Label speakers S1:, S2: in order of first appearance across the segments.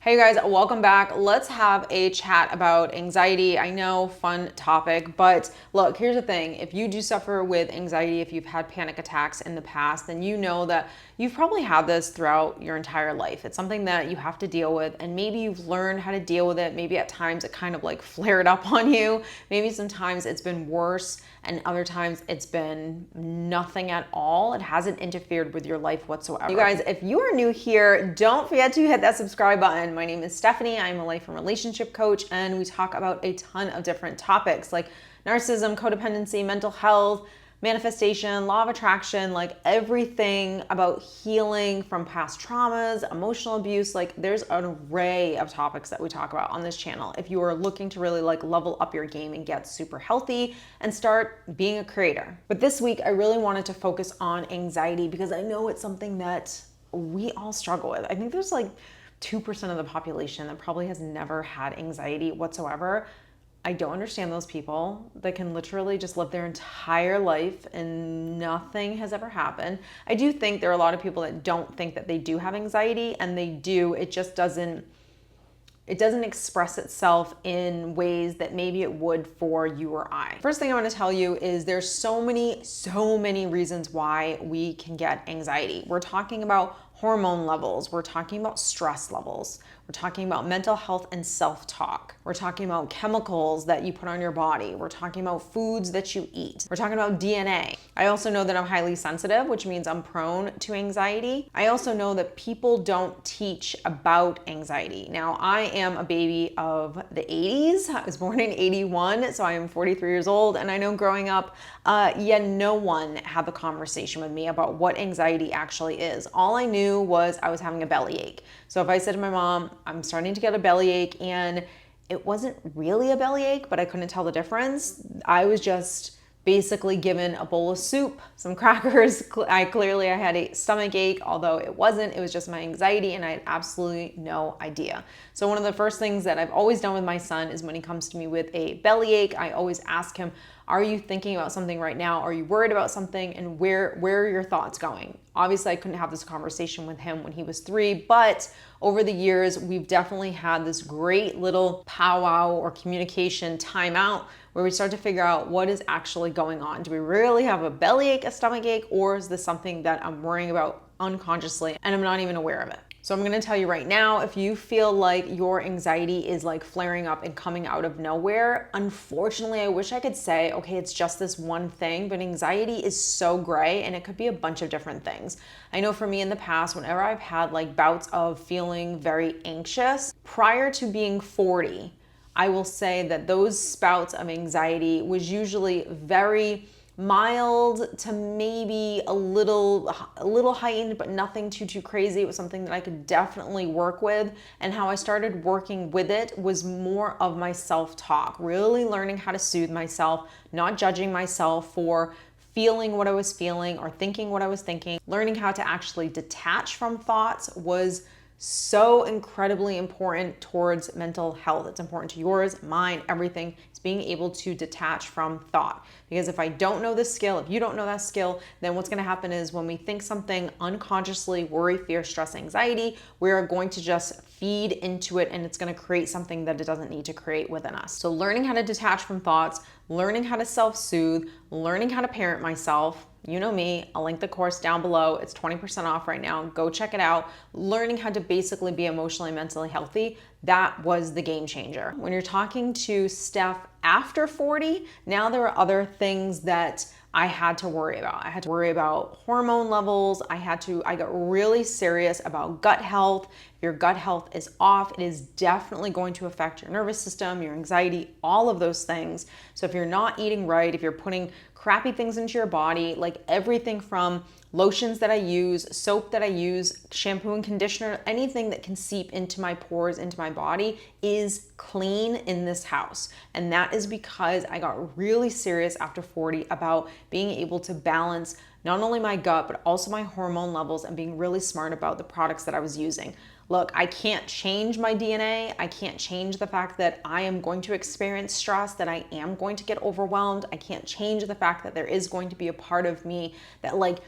S1: Hey guys, welcome back. Let's have a chat about anxiety. I know, fun topic, but look, here's the thing. If you do suffer with anxiety, if you've had panic attacks in the past, then you know that you've probably had this throughout your entire life. It's something that you have to deal with, and maybe you've learned how to deal with it. Maybe at times it kind of like flared up on you. Maybe sometimes it's been worse, and other times it's been nothing at all. It hasn't interfered with your life whatsoever. You guys, if you are new here, don't forget to hit that subscribe button. My name is Stephanie. I'm a life and relationship coach, and we talk about a ton of different topics like narcissism, codependency, mental health, manifestation, law of attraction, like everything about healing from past traumas, emotional abuse. Like there's an array of topics that we talk about on this channel if you are looking to really like level up your game and get super healthy and start being a creator. But this week I really wanted to focus on anxiety because I know it's something that we all struggle with. I think there's like 2% of the population that probably has never had anxiety whatsoever. I don't understand those people that can literally just live their entire life and nothing has ever happened. I do think there are a lot of people that don't think that they do have anxiety, and they do. It just doesn't express itself in ways that maybe it would for you or I. First thing I want to tell you is there's so many reasons why we can get anxiety. We're talking about hormone levels. We're talking about stress levels. We're talking about mental health and self-talk. We're talking about chemicals that you put on your body. We're talking about foods that you eat. We're talking about DNA. I also know that I'm highly sensitive, which means I'm prone to anxiety. I also know that people don't teach about anxiety. Now, I am a baby of the 80s. I was born in 81, so I am 43 years old. And I know growing up, no one had the conversation with me about what anxiety actually is. All I knew was I was having a bellyache. So if I said to my mom, I'm starting to get a bellyache, and it wasn't really a bellyache, but I couldn't tell the difference, I was just basically given a bowl of soup, some crackers. I had a stomach ache, although it wasn't. It was just my anxiety, and I had absolutely no idea. So one of the first things that I've always done with my son is when he comes to me with a bellyache, I always ask him, are you thinking about something right now? Are you worried about something? And where are your thoughts going? Obviously, I couldn't have this conversation with him when he was 3, but over the years, we've definitely had this great little powwow or communication timeout where we start to figure out what is actually going on. Do we really have a bellyache, a stomach ache, or is this something that I'm worrying about unconsciously and I'm not even aware of it? So I'm gonna tell you right now, if you feel like your anxiety is like flaring up and coming out of nowhere, unfortunately, I wish I could say, okay, it's just this one thing, but anxiety is so gray and it could be a bunch of different things. I know for me in the past, whenever I've had like bouts of feeling very anxious, prior to being 40, I will say that those spouts of anxiety was usually very mild to maybe a little heightened, but nothing too crazy. It was something that I could definitely work with. And how I started working with it was more of my self-talk, really learning how to soothe myself, not judging myself for feeling what I was feeling or thinking what I was thinking. Learning how to actually detach from thoughts was so incredibly important towards mental health. It's important to yours, mine, everything. It's being able to detach from thought. Because if I don't know this skill, if you don't know that skill, then what's gonna happen is when we think something unconsciously, worry, fear, stress, anxiety, we're going to just feed into it, and it's gonna create something that it doesn't need to create within us. So learning how to detach from thoughts, learning how to self-soothe, learning how to parent myself. You know me, I'll link the course down below. It's 20% off right now. Go check it out. Learning how to basically be emotionally and mentally healthy, that was the game changer. When you're talking to Steph after 40, now there are other things that I had to worry about. I had to worry about hormone levels. I got really serious about gut health. If your gut health is off, it is definitely going to affect your nervous system, your anxiety, all of those things. So if you're not eating right, if you're putting crappy things into your body, like everything from lotions that I use, soap that I use, shampoo and conditioner, anything that can seep into my pores, into my body is clean in this house. And that is because I got really serious after 40 about being able to balance not only my gut, but also my hormone levels and being really smart about the products that I was using. Look, I can't change my DNA. I can't change the fact that I am going to experience stress, that I am going to get overwhelmed. I can't change the fact that there is going to be a part of me that like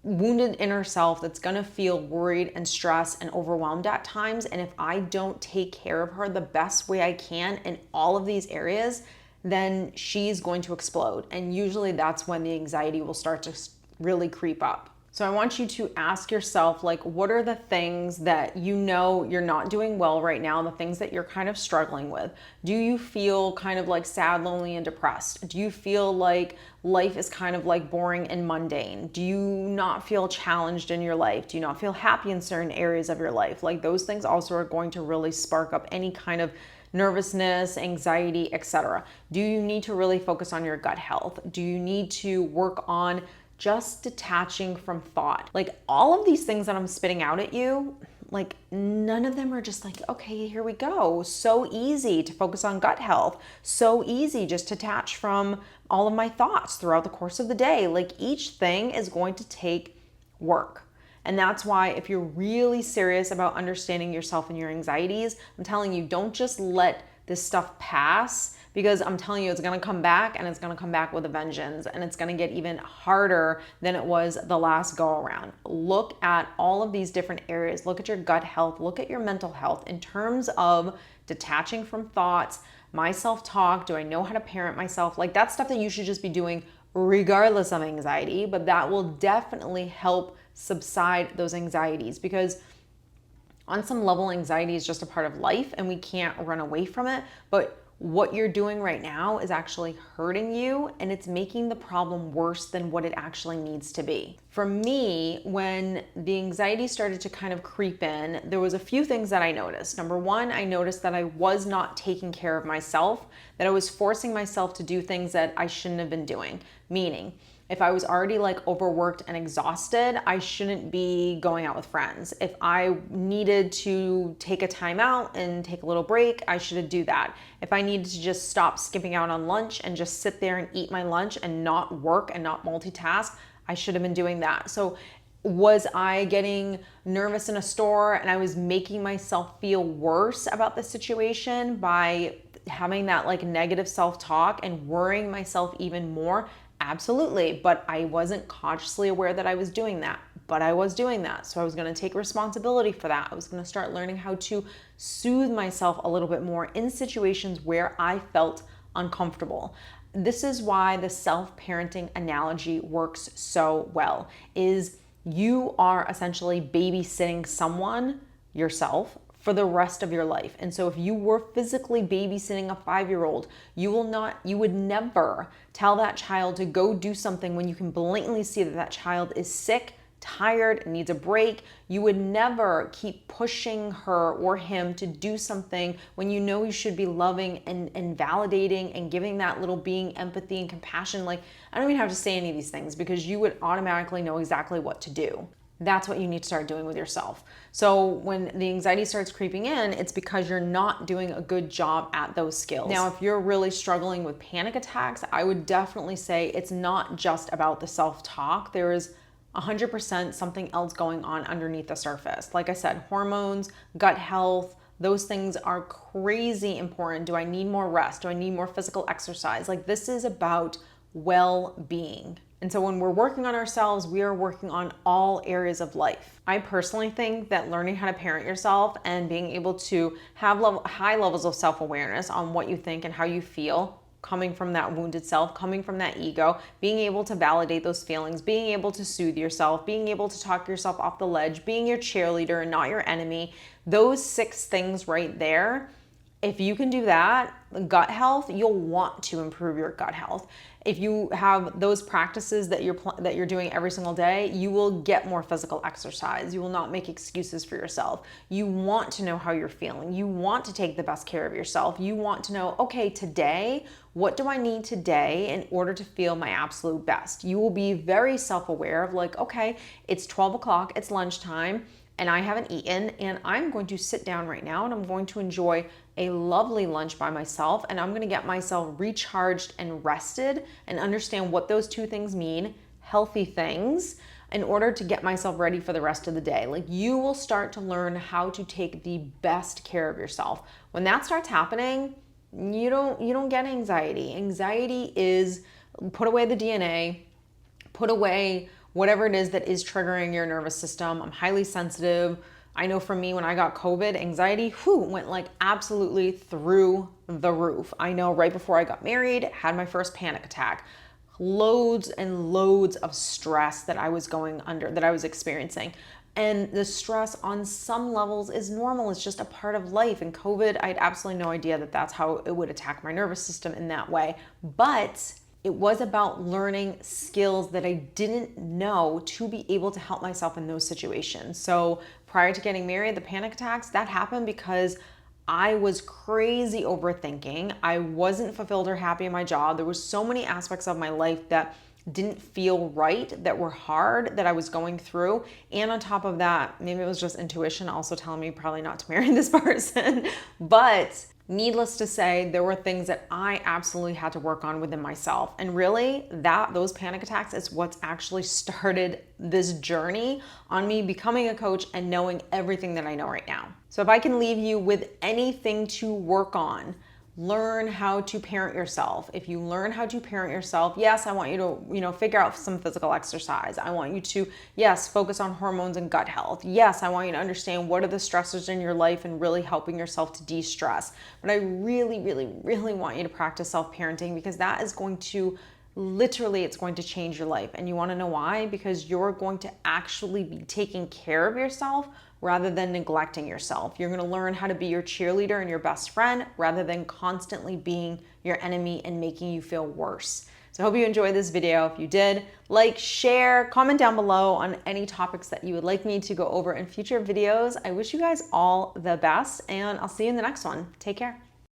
S1: wounded inner self that's going to feel worried and stressed and overwhelmed at times. And if I don't take care of her the best way I can in all of these areas, then she's going to explode. And usually that's when the anxiety will start to really creep up. So I want you to ask yourself, like, what are the things that you know you're not doing well right now, the things that you're kind of struggling with? Do you feel kind of like sad, lonely, and depressed? Do you feel like life is kind of like boring and mundane? Do you not feel challenged in your life? Do you not feel happy in certain areas of your life? Like, those things also are going to really spark up any kind of nervousness, anxiety, etc. Do you need to really focus on your gut health? Do you need to work on just detaching from thought? Like, all of these things that I'm spitting out at you, like, none of them are just like, okay, here we go. So easy to focus on gut health. So easy just to detach from all of my thoughts throughout the course of the day. Like, each thing is going to take work. And that's why, if you're really serious about understanding yourself and your anxieties, I'm telling you, don't just let this stuff pass, because I'm telling you, it's going to come back, and it's going to come back with a vengeance, and it's going to get even harder than it was the last go around. Look at all of these different areas. Look at your gut health. Look at your mental health in terms of detaching from thoughts, my self-talk. Do I know how to parent myself? Like, that's stuff that you should just be doing regardless of anxiety, but that will definitely help subside those anxieties, because on some level, anxiety is just a part of life and we can't run away from it. But what you're doing right now is actually hurting you, and it's making the problem worse than what it actually needs to be. For me, when the anxiety started to kind of creep in, there was a few things that I noticed. Number one, I noticed that I was not taking care of myself, that I was forcing myself to do things that I shouldn't have been doing. Meaning, if I was already like overworked and exhausted, I shouldn't be going out with friends. If I needed to take a time out and take a little break, I should do that. If I needed to just stop skipping out on lunch and just sit there and eat my lunch and not work and not multitask, I should have been doing that. So was I getting nervous in a store and I was making myself feel worse about the situation by having that like negative self-talk and worrying myself even more? Absolutely. But I wasn't consciously aware that I was doing that, but I was doing that. So I was going to take responsibility for that. I was going to start learning how to soothe myself a little bit more in situations where I felt uncomfortable. This is why the self-parenting analogy works so well, is you are essentially babysitting someone, yourself, for the rest of your life. And so if you were physically babysitting a 5-year-old, you would never tell that child to go do something when you can blatantly see that that child is sick, tired, and needs a break. You would never keep pushing her or him to do something when you know you should be loving and validating and giving that little being empathy and compassion. Like, I don't even have to say any of these things, because you would automatically know exactly what to do. That's what you need to start doing with yourself. So when the anxiety starts creeping in, it's because you're not doing a good job at those skills. Now, if you're really struggling with panic attacks, I would definitely say it's not just about the self-talk. There is 100% something else going on underneath the surface. Like I said, hormones, gut health, those things are crazy important. Do I need more rest? Do I need more physical exercise? Like, this is about well-being. And so when we're working on ourselves, we are working on all areas of life. I personally think that learning how to parent yourself and being able to have high levels of self-awareness on what you think and how you feel, coming from that wounded self, coming from that ego, being able to validate those feelings, being able to soothe yourself, being able to talk yourself off the ledge, being your cheerleader and not your enemy, those 6 things right there, if you can do that, gut health, you'll want to improve your gut health. If you have those practices that you're doing every single day, you will get more physical exercise. You will not make excuses for yourself. You want to know how you're feeling. You want to take the best care of yourself. You want to know, okay, today, what do I need today in order to feel my absolute best? You will be very self-aware of like, okay, it's 12 o'clock, it's lunchtime, and I haven't eaten, and I'm going to sit down right now and I'm going to enjoy a lovely lunch by myself, and I'm going to get myself recharged and rested and understand what those 2 things mean, healthy things, in order to get myself ready for the rest of the day. Like, you will start to learn how to take the best care of yourself. When that starts happening, you don't get anxiety. Anxiety is put away the DNA, put away whatever it is that is triggering your nervous system. I'm highly sensitive. I know for me, when I got COVID, anxiety went like absolutely through the roof. I know right before I got married, had my first panic attack. Loads and loads of stress that I was going under, that I was experiencing. And the stress on some levels is normal. It's just a part of life. And COVID, I had absolutely no idea that that's how it would attack my nervous system in that way. But it was about learning skills that I didn't know to be able to help myself in those situations. So prior to getting married, the panic attacks, that happened because I was crazy overthinking. I wasn't fulfilled or happy in my job. There was so many aspects of my life that didn't feel right, that were hard, that I was going through. And on top of that, maybe it was just intuition also telling me probably not to marry this person. But needless to say, there were things that I absolutely had to work on within myself. And really, those panic attacks is what's actually started this journey on me becoming a coach and knowing everything that I know right now. So if I can leave you with anything to work on, learn how to parent yourself. If you learn how to parent yourself, yes, I want you to, figure out some physical exercise. I want you to, yes, focus on hormones and gut health. Yes, I want you to understand what are the stressors in your life and really helping yourself to de-stress. But I really, really, really want you to practice self-parenting, because that is going to literally, it's going to change your life. And you want to know why? Because you're going to actually be taking care of yourself rather than neglecting yourself. You're going to learn how to be your cheerleader and your best friend rather than constantly being your enemy and making you feel worse. So I hope you enjoyed this video. If you did, like, share, comment down below on any topics that you would like me to go over in future videos. I wish you guys all the best, and I'll see you in the next one. Take care.